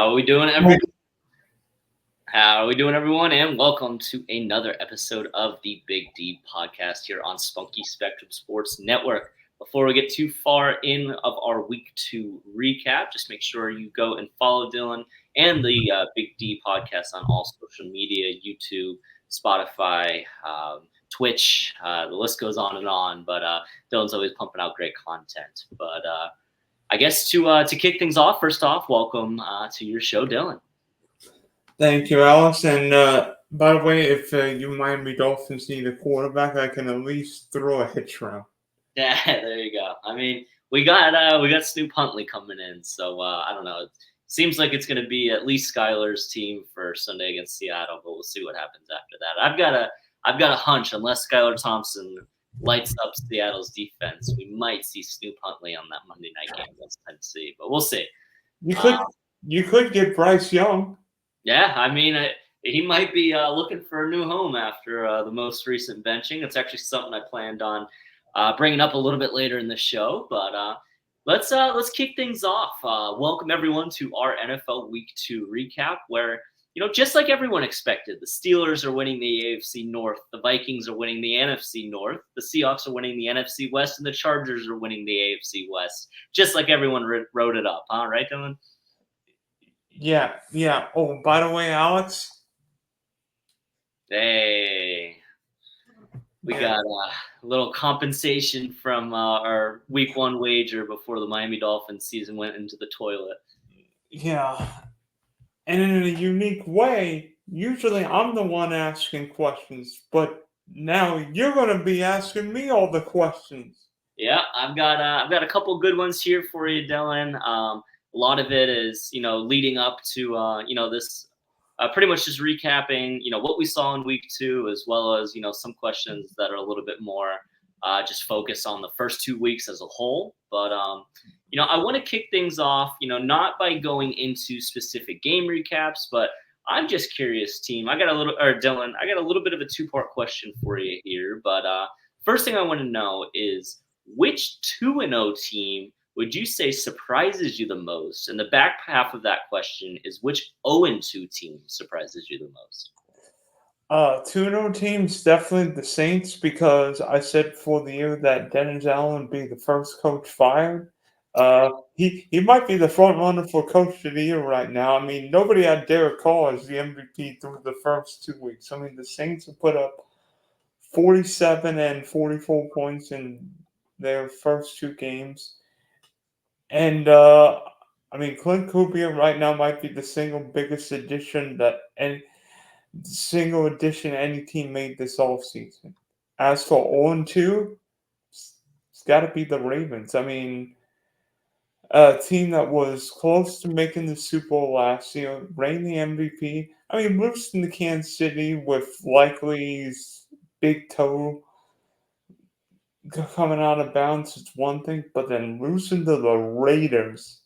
How are we doing, everyone? And welcome to another episode of the Big D podcast here on Spunky Spectrum Sports Network. Before we get too far in of our week 2 recap, just make sure you go and follow Dylan and the Big D podcast on all social media, YouTube, Spotify, Twitch. The list goes on and on, but Dylan's always pumping out great content. But I guess to kick things off, first off, welcome to your show, Dylan. Thank you, Alex. And by the way, if you Miami Dolphins need a quarterback, I can at least throw a hitch round. Yeah, there you go. I mean, we got Snoop Huntley coming in, so I don't know. It seems like it's going to be at least Skylar's team for Sunday against Seattle, but we'll see what happens after that. I've got a hunch, unless Skylar Thompson lights up Seattle's defense, we might see Snoop Huntley on that Monday night game against Tennessee, but we'll see. You could get Bryce Young. Yeah, I mean, he might be looking for a new home after the most recent benching. It's actually something I planned on bringing up a little bit later in the show. But let's kick things off. Welcome everyone to our NFL Week 2 recap, where just like everyone expected, the Steelers are winning the AFC North, the Vikings are winning the NFC North, the Seahawks are winning the NFC West, and the Chargers are winning the AFC West. Just like everyone wrote it up, huh? Right, Dylan? Yeah. Oh, by the way, Alex. Hey, we got a little compensation from our Week 1 wager before the Miami Dolphins season went into the toilet. Yeah, and in a unique way, usually I'm the one asking questions, but now you're going to be asking me all the questions. Yeah, I've got a couple good ones here for you, Dylan. A lot of it is, leading up to, this pretty much just recapping, what we saw in week 2, as well as, some questions that are a little bit more just focused on the first 2 weeks as a whole. But, I want to kick things off, not by going into specific game recaps, but I'm just curious, team. Dylan, I got a little bit of a 2-part question for you here. But first thing I want to know is, which 2-0 team would you say surprises you the most? And the back half of that question is, which 0-2 team surprises you the most? 2-0 teams, definitely the Saints, because I said before the year that Dennis Allen would be the first coach fired. He might be the front runner for coach of the year right now. I mean, nobody had Derek Carr as the MVP through the first 2 weeks. I mean, the Saints have put up 47 and 44 points in their first 2 games. And, Clint Kubiak right now might be the single biggest addition any team made this offseason. As for 0-2, it's got to be the Ravens. I mean, a team that was close to making the Super Bowl last year, reigned the MVP. I mean, losing to Kansas City with likely's big toe coming out of bounds is one thing, but then losing to the Raiders.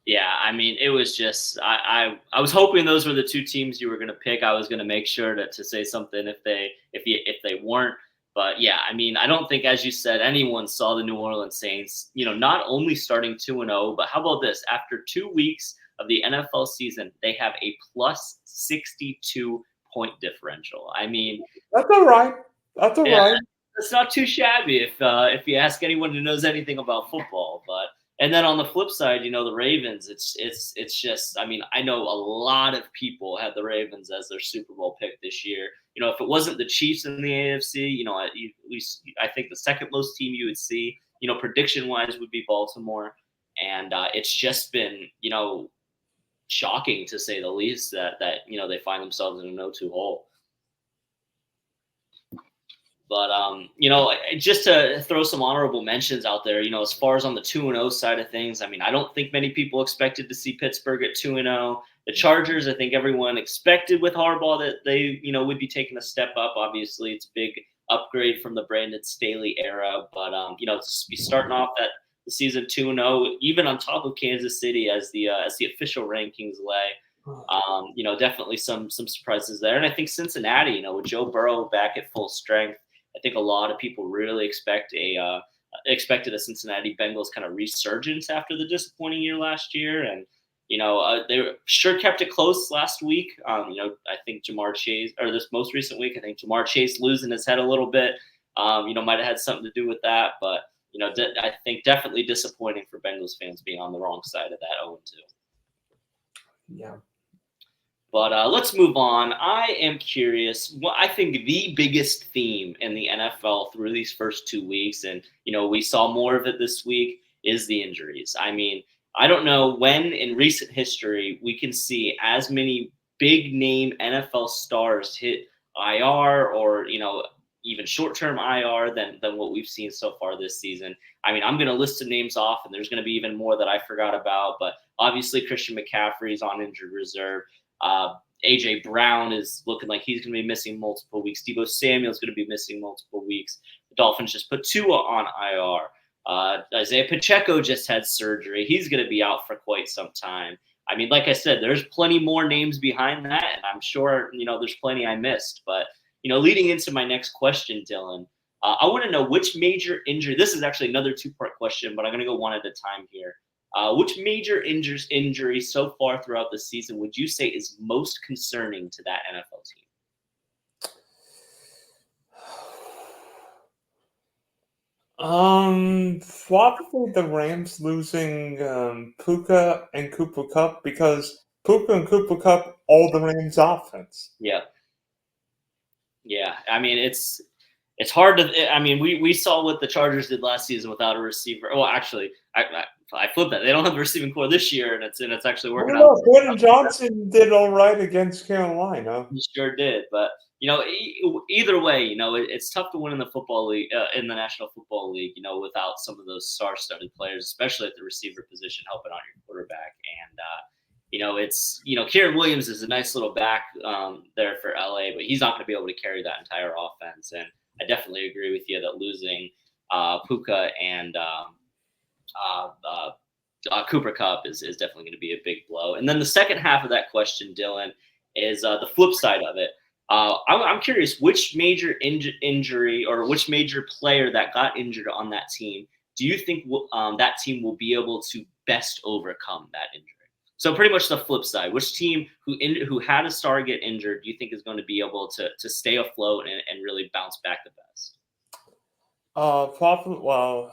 Yeah, I mean, it was just I was hoping those were the 2 teams you were going to pick. I was going to make sure to say something if they weren't. But yeah, I mean, I don't think, as you said, anyone saw the New Orleans Saints, not only starting 2-0, but how about this? After 2 weeks of the NFL season, they have a plus 62 point differential. I mean, that's all right. That's all right. It's not too shabby if you ask anyone who knows anything about football. But and then on the flip side, the Ravens, it's just, I mean, I know a lot of people had the Ravens as their Super Bowl pick this year. If it wasn't the Chiefs in the AFC, I think the second most team you would see, prediction wise, would be Baltimore. And it's just been, shocking to say the least that they find themselves in a 0-2 hole. But, just to throw some honorable mentions out there, as far as on the 2-0 side of things, I mean, I don't think many people expected to see Pittsburgh at 2-0. The Chargers, I think everyone expected with Harbaugh that they, would be taking a step up. Obviously, it's a big upgrade from the Brandon Staley era. But, to be starting off the season 2-0, even on top of Kansas City as the official rankings lay. Definitely some surprises there. And I think Cincinnati, with Joe Burrow back at full strength, I think a lot of people really expect a expected a Cincinnati Bengals kind of resurgence after the disappointing year last year, and they sure kept it close last week. I think Jamar Chase, or this most recent week, I think Jamar Chase losing his head a little bit, might have had something to do with that. But I think definitely disappointing for Bengals fans being on the wrong side of that 0-2. Yeah. But let's move on. I am curious. What I think the biggest theme in the NFL through these first 2 weeks, and we saw more of it this week, is the injuries. I mean, I don't know when in recent history we can see as many big name NFL stars hit IR or even short term IR than what we've seen so far this season. I mean, I'm going to list some names off, and there's going to be even more that I forgot about. But obviously, Christian McCaffrey is on injured reserve. AJ Brown is looking like he's going to be missing multiple weeks. Deebo Samuel is going to be missing multiple weeks. The Dolphins just put Tua on IR. Isaiah Pacheco just had surgery. He's going to be out for quite some time. I mean, like I said, there's plenty more names behind that, and I'm sure there's plenty I missed. But leading into my next question, Dylan, I want to know which major injury. This is actually another 2-part question, but I'm going to go one at a time here. Which major injury so far throughout the season would you say is most concerning to that NFL team? Probably the Rams losing Puka and Cooper Kupp, because Puka and Cooper Kupp all the Rams offense. Yeah. I mean, it's hard to. I mean, we saw what the Chargers did last season without a receiver. Well, actually, I flipped that. They don't have a receiving core this year, and it's actually working out. Gordon Johnson did all right against Carolina. He sure did, but either way, it's tough to win in the football league, in the National Football League, without some of those star-studded players, especially at the receiver position, helping out your quarterback. And it's Kieran Williams is a nice little back there for LA, but he's not going to be able to carry that entire offense. And I definitely agree with you that losing Puka and Cooper Kupp is definitely going to be a big blow. And then the second half of that question, Dylan, is the flip side of it. I'm curious, which major injury or which major player that got injured on that team do you think that team will be able to best overcome that injury? So pretty much the flip side. Which team who had a star get injured do you think is going to be able to stay afloat and really bounce back the best? Probably, well,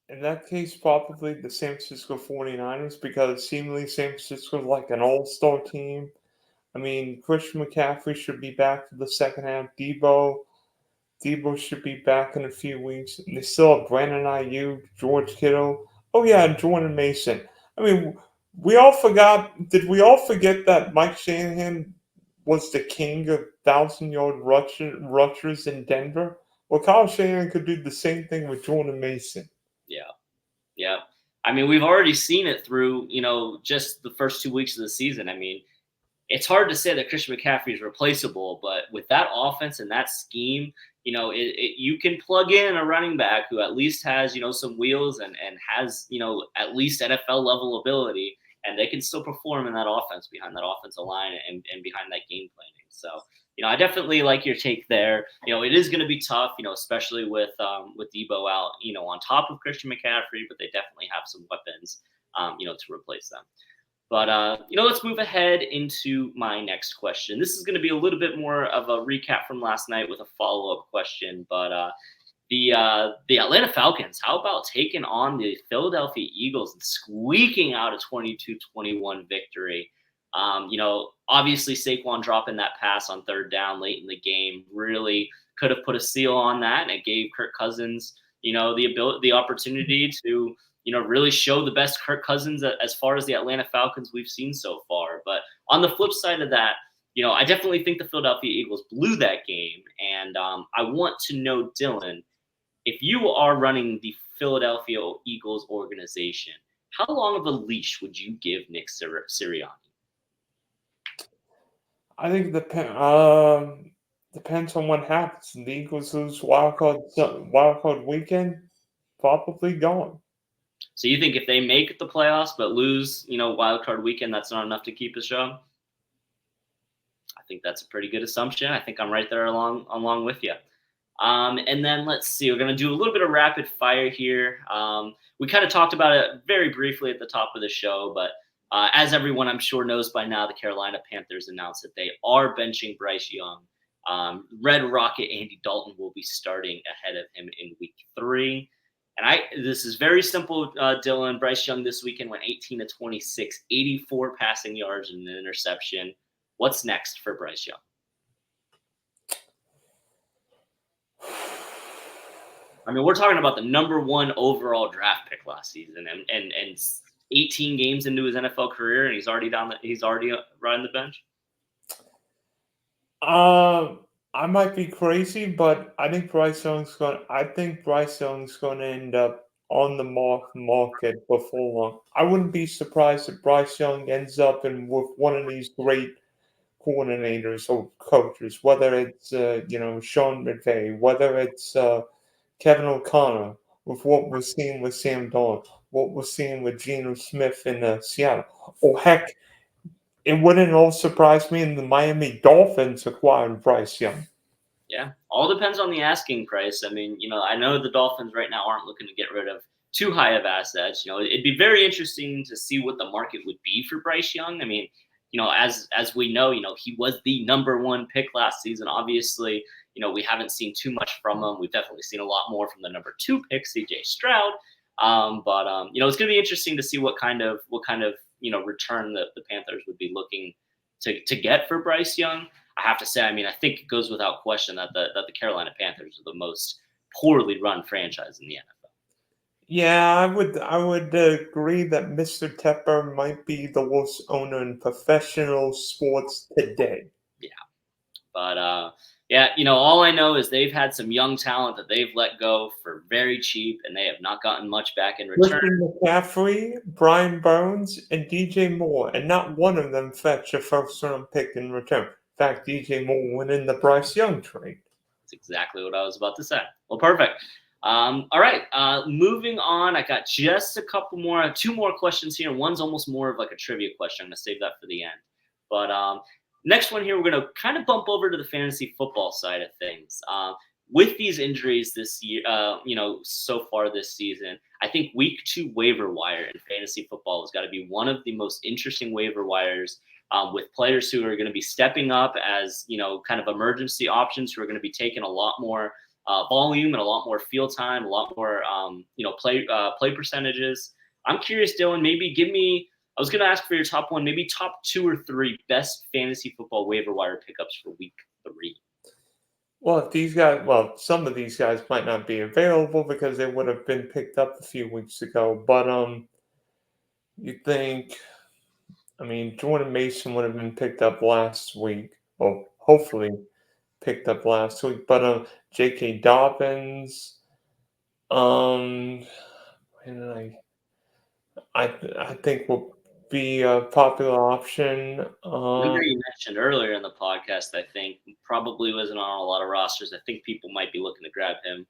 in that case, probably the San Francisco 49ers, because seemingly San Francisco is like an all-star team. I mean, Christian McCaffrey should be back for the second half. Deebo should be back in a few weeks. And they still have Brandon Ayuk, George Kittle. Oh, yeah, and Jordan Mason. I mean, did we all forget that Mike Shanahan was the king of 1,000-yard rushers in Denver? Well, Kyle Shanahan could do the same thing with Jordan Mason. Yeah. I mean, we've already seen it through, just the first 2 weeks of the season. I mean, it's hard to say that Christian McCaffrey is replaceable, but with that offense and that scheme, you can plug in a running back who at least has, some wheels and has, at least NFL level ability, and they can still perform in that offense behind that offensive line and behind that game planning. So, I definitely like your take there. It is going to be tough, especially with Deebo out, on top of Christian McCaffrey, but they definitely have some weapons, to replace them. But, let's move ahead into my next question. This is going to be a little bit more of a recap from last night with a follow-up question. But the Atlanta Falcons, how about taking on the Philadelphia Eagles and squeaking out a 22-21 victory? Obviously Saquon dropping that pass on third down late in the game really could have put a seal on that, and it gave Kirk Cousins, the opportunity to really show the best Kirk Cousins as far as the Atlanta Falcons we've seen so far. But on the flip side of that, I definitely think the Philadelphia Eagles blew that game. And I want to know, Dylan, if you are running the Philadelphia Eagles organization, how long of a leash would you give Nick Sirianni? I think it depends on what happens. The Eagles lose wild card weekend, probably gone. So you think if they make the playoffs but lose, wild card weekend, that's not enough to keep his job? I think that's a pretty good assumption. I think I'm right there along with you. And then let's see, we're going to do a little bit of rapid fire here. We kind of talked about it very briefly at the top of the show, but as everyone I'm sure knows by now, the Carolina Panthers announced that they are benching Bryce Young. Red Rocket Andy Dalton will be starting ahead of him in week 3. And this is very simple, Dylan. Bryce Young this weekend went 18 to 26, 84 passing yards and an interception. What's next for Bryce Young? I mean, we're talking about the number 1 overall draft pick last season, and 18 games into his NFL career, and he's already riding the bench. I might be crazy, but I think Bryce Young's going to end up on the market before long. I wouldn't be surprised if Bryce Young ends up with one of these great coordinators or coaches, whether it's Sean McVay, whether it's Kevin O'Connor, with what we're seeing with Sam Darnold, what we're seeing with Geno Smith in Seattle, or heck, it wouldn't all surprise me in the Miami Dolphins acquired Bryce Young. Yeah, all depends on the asking price. I mean, I know the Dolphins right now aren't looking to get rid of too high of assets. It'd be very interesting to see what the market would be for Bryce Young. I mean, as we know, he was the number 1 pick last season. Obviously, we haven't seen too much from him. We've definitely seen a lot more from the number 2 pick, C.J. Stroud. But it's going to be interesting to see what kind of return the Panthers would be looking to get for Bryce Young. I have to say, I mean, I think it goes without question that the Carolina Panthers are the most poorly run franchise in the NFL. Yeah, I would agree that Mr. Tepper might be the worst owner in professional sports today. Yeah, but all I know is they've had some young talent that they've let go for very cheap, and they have not gotten much back in return. Christian McCaffrey, Brian Burns, and DJ Moore, and not one of them fetched a first-round pick in return. In fact, DJ Moore went in the Bryce Young trade. That's exactly what I was about to say. Well, perfect. All right, moving on. I got just a couple more, 2 more questions here. One's almost more of like a trivia question. I'm going to save that for the end. But next one here, we're going to kind of bump over to the fantasy football side of things. With these injuries this year, so far this season, I think week 2 waiver wire in fantasy football has got to be one of the most interesting waiver wires, with players who are going to be stepping up as, kind of emergency options, who are going to be taking a lot more volume and a lot more field time, a lot more, play percentages. I'm curious, Dylan, maybe I was going to ask for your top 1, maybe top 2 or 3 best fantasy football waiver wire pickups for week 3. Well, some of these guys might not be available because they would have been picked up a few weeks ago. But you think, I mean, Jordan Mason would have been picked up last week, or hopefully picked up last week. But J.K. Dobbins, and I think will be a popular option. One guy you mentioned earlier in the podcast, I think, probably wasn't on a lot of rosters. I think people might be looking to grab him.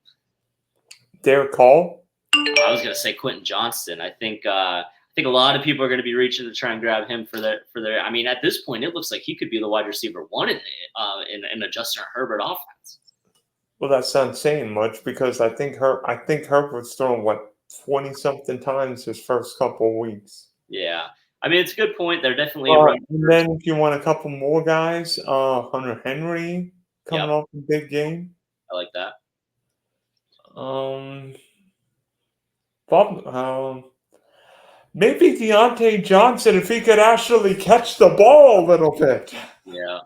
Derek Hall? I was going to say Quentin Johnston. I think a lot of people are going to be reaching to try and grab him for their. I mean, at this point, it looks like he could be the wide receiver 1 in a Justin Herbert offense. Well, that's not saying much because I think Herbert's thrown 20-something times his first couple of weeks. Yeah. I mean, it's a good point. They're definitely and then if you want a couple more guys, Hunter Henry coming off a big game. I like that. Maybe Deontay Johnson if he could actually catch the ball a little bit. Yeah.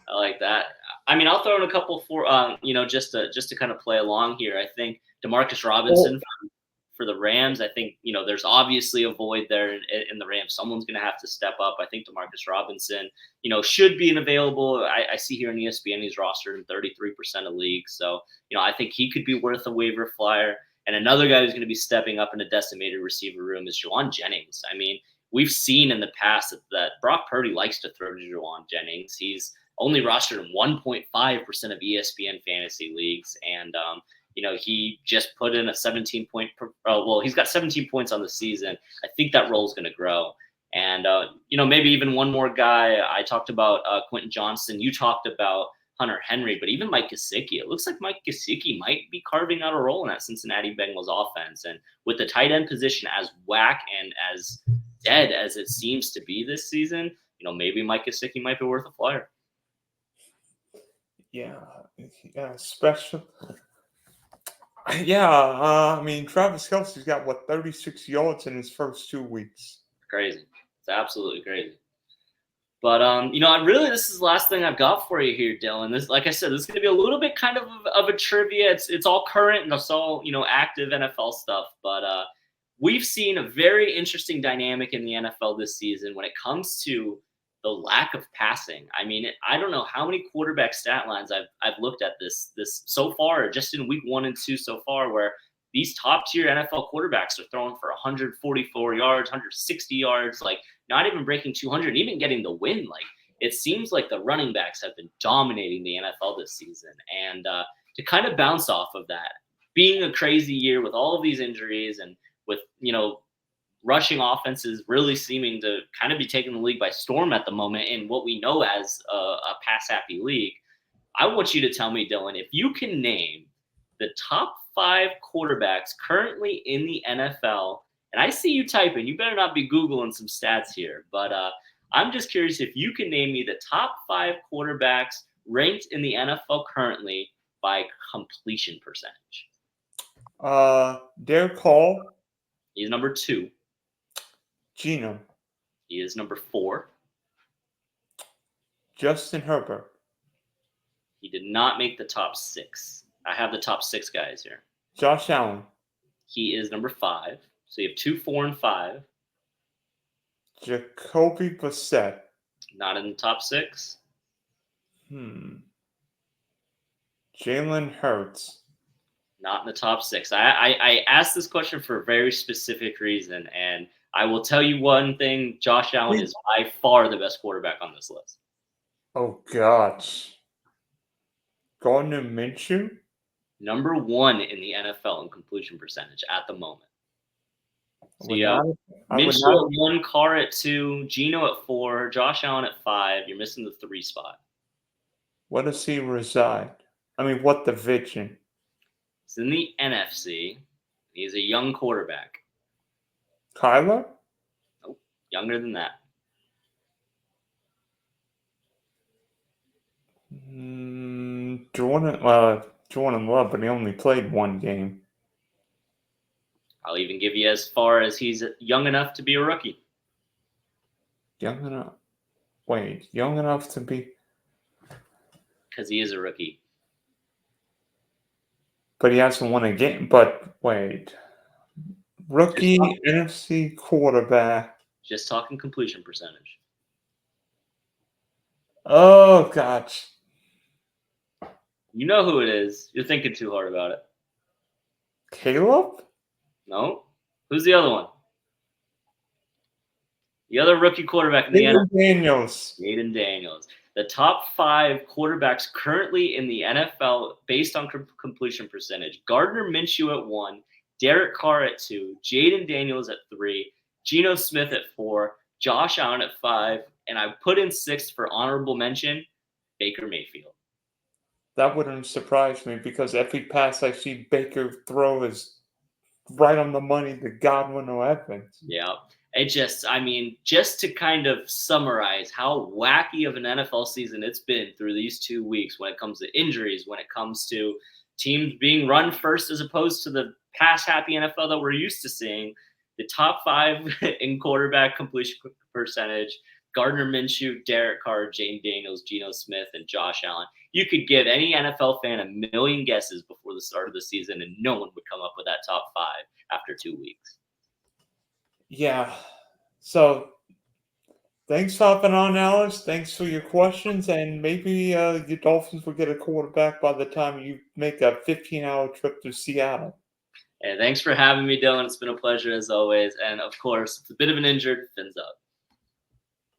I like that. I mean, I'll throw in a couple for just to kind of play along here. I think Demarcus Robinson for the Rams. I think there's obviously a void there in the Rams. Someone's going to have to step up. I think Demarcus Robinson, should be available. I see here in ESPN he's rostered in 33% of leagues. So I think he could be worth a waiver flyer. And another guy who's going to be stepping up in a decimated receiver room is Juwan Jennings. I mean, we've seen in the past that Brock Purdy likes to throw to Juwan Jennings. He's only rostered in 1.5% of ESPN fantasy leagues. And, he just put in a 17-point. He's got 17 points on the season. I think that role is going to grow. And, maybe even one more guy. I talked about Quentin Johnston. You talked about Hunter Henry, but even Mike Gesicki. It looks like Mike Gesicki might be carving out a role in that Cincinnati Bengals offense. And with the tight end position as whack and as dead as it seems to be this season, maybe Mike Gesicki might be worth a flyer. Yeah, special. Yeah, I mean, Travis Kelce's got 36 yards in his first 2 weeks. Crazy. It's absolutely crazy. But this is the last thing I've got for you here, Dylan. This, like I said, this is going to be a little bit kind of a trivia. It's all current and it's all active NFL stuff. But we've seen a very interesting dynamic in the NFL this season when it comes to the lack of passing. I mean, I don't know how many quarterback stat lines I've looked at this so far, just in week 1 and 2 so far, where these top tier NFL quarterbacks are throwing for 144 yards, 160 yards, like not even breaking 200, and even getting the win. Like it seems like the running backs have been dominating the NFL this season. And to kind of bounce off of that, being a crazy year with all of these injuries and with, rushing offenses really seeming to kind of be taking the league by storm at the moment in what we know as a pass-happy league, I want you to tell me, Dylan, if you can name the top 5 quarterbacks currently in the NFL, and I see you typing, you better not be Googling some stats here, but I'm just curious if you can name me the top 5 quarterbacks ranked in the NFL currently by completion percentage. Derek Hall. He's number 2. Geno. He is number 4. Justin Herbert. He did not make the top 6. I have the top 6 guys here. Josh Allen. He is number 5. So you have 2, 4, and 5. Jacoby Brissett. Not in the top 6. Jalen Hurts. Not in the top 6. I asked this question for a very specific reason, and I will tell you one thing: Josh Allen is by far the best quarterback on this list. Oh gosh. Gardner Minshew. Number 1 in the NFL in completion percentage at the moment. So you have Minshew at 1, Carr at 2, Geno at 4, Josh Allen at 5. You're missing the 3 spot. Where does he reside? I mean, what division? It's in the NFC. He's a young quarterback. Kyler? Nope. Younger than that. Jordan Love, but he only played 1 game. I'll even give you as far as he's young enough to be a rookie. Young enough? Wait, young enough to be? Because he is a rookie. But he hasn't won a game. But wait. Rookie NFC quarterback. Just talking completion percentage. Oh, gosh. You know who it is. You're thinking too hard about it. Caleb? No. Who's the other one? The other rookie quarterback in the NFL. Jaden Daniels. The top 5 quarterbacks currently in the NFL based on completion percentage. Gardner Minshew at 1, Derek Carr at 2, Jaden Daniels at 3, Geno Smith at 4, Josh Allen at 5, and I put in 6th for honorable mention, Baker Mayfield. That wouldn't surprise me because every pass I see Baker throw is right on the money to Godwin or Evans. Yeah. Just to kind of summarize how wacky of an NFL season it's been through these 2 weeks when it comes to injuries, when it comes to teams being run first as opposed to the pass-happy NFL that we're used to seeing. The top 5 in quarterback completion percentage: Gardner Minshew, Derek Carr, Jaden Daniels, Geno Smith, and Josh Allen. You could give any NFL fan a million guesses before the start of the season, and no one would come up with that top 5 after 2 weeks. Yeah. So, thanks for hopping on, Alex. Thanks for your questions, and maybe your Dolphins will get a quarterback by the time you make a 15-hour trip to Seattle. And thanks for having me, Dylan. It's been a pleasure as always. And of course, it's a bit of an injured, fins up.